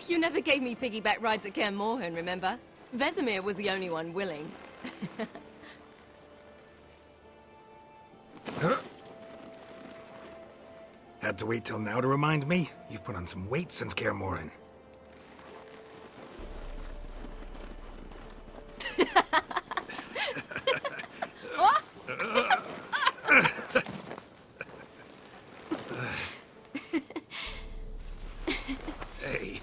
You never gave me piggyback rides at Kaer Morhen, remember? Vesemir was the only one willing. Huh? Had to wait till now to remind me? You've put on some weight since Kaer Morhen. Hey.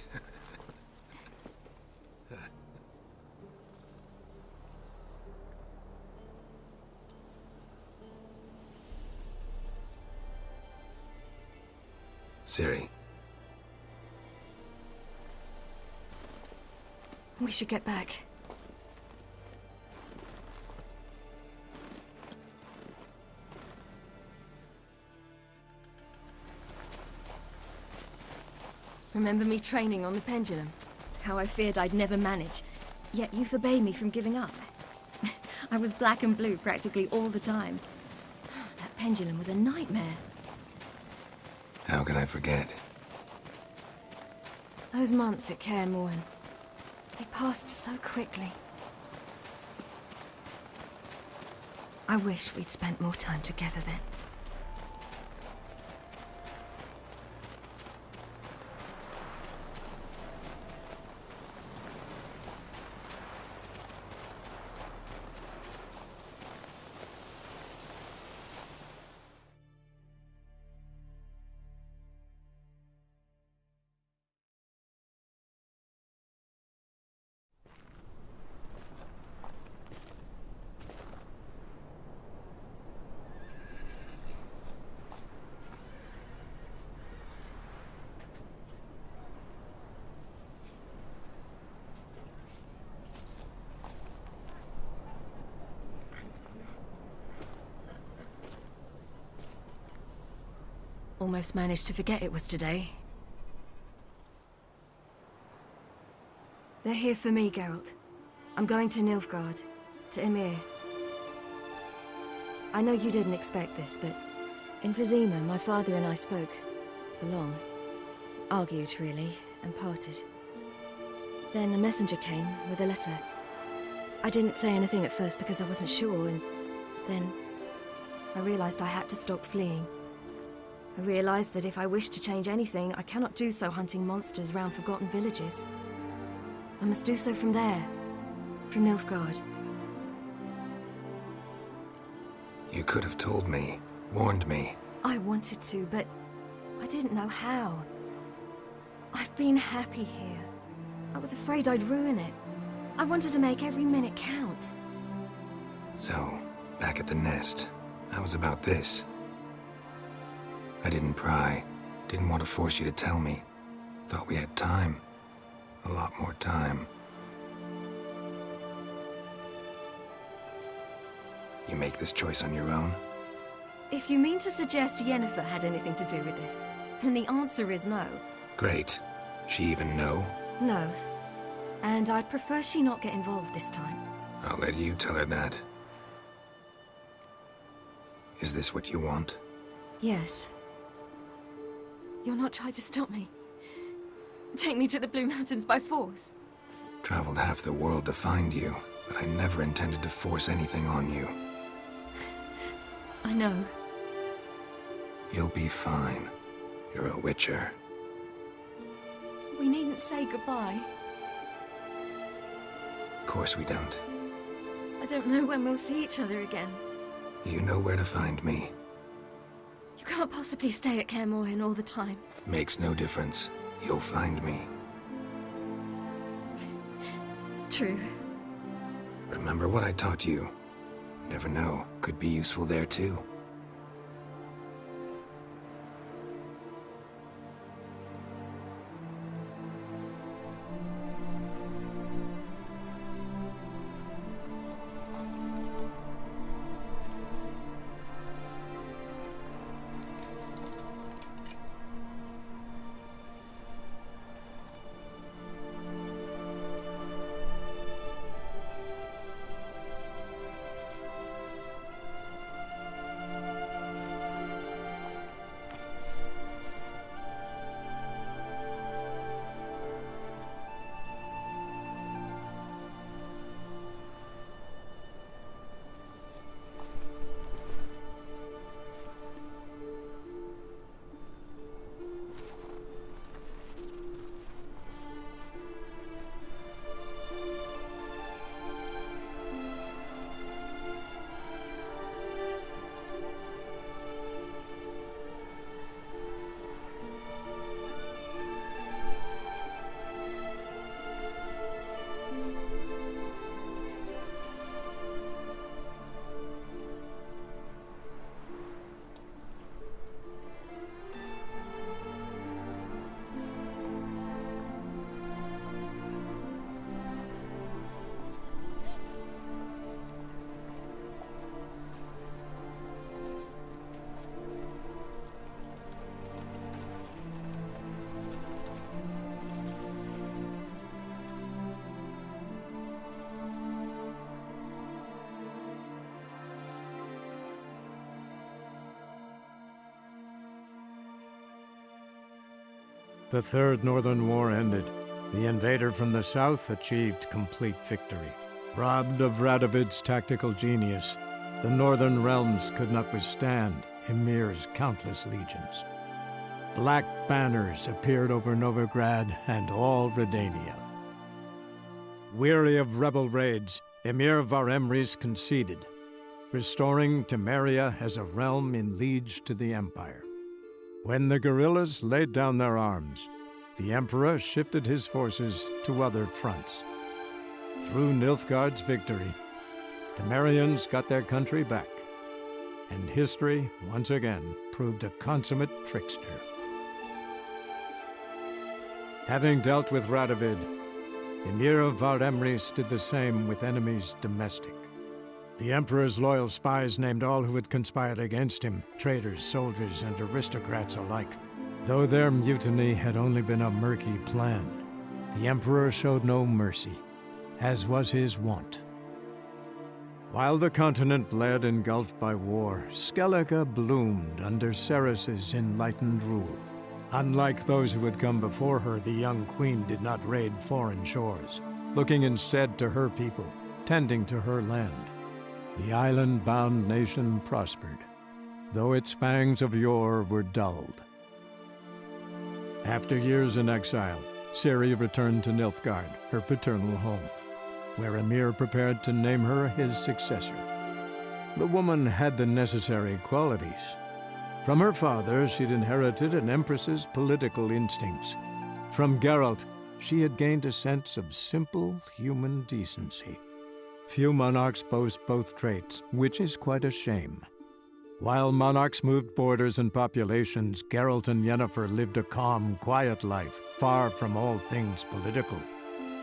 Ciri. We should get back. Remember me training on the pendulum? How I feared I'd never manage, yet you forbade me from giving up. I was black and blue practically all the time. That pendulum was a nightmare. How could I forget? Those months at Kaer Morhen, they passed so quickly. I wish we'd spent more time together then. Almost managed to forget it was today. They're here for me, Geralt. I'm going to Nilfgaard, to Emir. I know you didn't expect this, but in Vizima, my father and I spoke for long. Argued, really, and parted. Then a messenger came with a letter. I didn't say anything at first because I wasn't sure, and then I realized I had to stop fleeing. I realized that if I wish to change anything, I cannot do so hunting monsters round forgotten villages. I must do so from there, from Nilfgaard. You could have told me, warned me. I wanted to, but I didn't know how. I've been happy here. I was afraid I'd ruin it. I wanted to make every minute count. So, back at the nest, I was about this. I didn't pry. Didn't want to force you to tell me. Thought we had time. A lot more time. You make this choice on your own? If you mean to suggest Yennefer had anything to do with this, then the answer is no. Great. She even know? No. And I'd prefer she not get involved this time. I'll let you tell her that. Is this what you want? Yes. You'll not try to stop me. Take me to the Blue Mountains by force. Traveled half the world to find you, but I never intended to force anything on you. I know. You'll be fine. You're a Witcher. We needn't say goodbye. Of course we don't. I don't know when we'll see each other again. You know where to find me. You can't possibly stay at Kaer Morhen all the time. Makes no difference. You'll find me. True. Remember what I taught you. Never know, could be useful there too. The Third Northern War ended. The invader from the south achieved complete victory. Robbed of Radovid's tactical genius, the northern realms could not withstand Emir's countless legions. Black banners appeared over Novigrad and all Redania. Weary of rebel raids, Emir Varemris conceded, restoring Temeria as a realm in liege to the Empire. When the guerrillas laid down their arms, the Emperor shifted his forces to other fronts. Through Nilfgaard's victory, Temerians got their country back, and history once again proved a consummate trickster. Having dealt with Radovid, Emir of Varemris did the same with enemies domestic. The Emperor's loyal spies named all who had conspired against him, traitors, soldiers, and aristocrats alike. Though their mutiny had only been a murky plan, the Emperor showed no mercy, as was his wont. While the continent bled engulfed by war, Skellige bloomed under Ceres's enlightened rule. Unlike those who had come before her, the young queen did not raid foreign shores, looking instead to her people, tending to her land. The island-bound nation prospered, though its fangs of yore were dulled. After years in exile, Ciri returned to Nilfgaard, her paternal home, where Emir prepared to name her his successor. The woman had the necessary qualities. From her father, she'd inherited an empress's political instincts. From Geralt, she had gained a sense of simple human decency. Few monarchs boast both traits, which is quite a shame. While monarchs moved borders and populations, Geralt and Yennefer lived a calm, quiet life, far from all things political.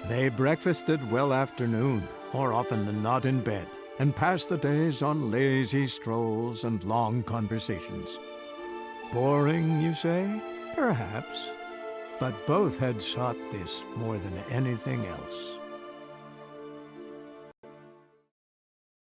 They breakfasted well after noon, more often than not in bed, and passed the days on lazy strolls and long conversations. Boring, you say? Perhaps. But both had sought this more than anything else.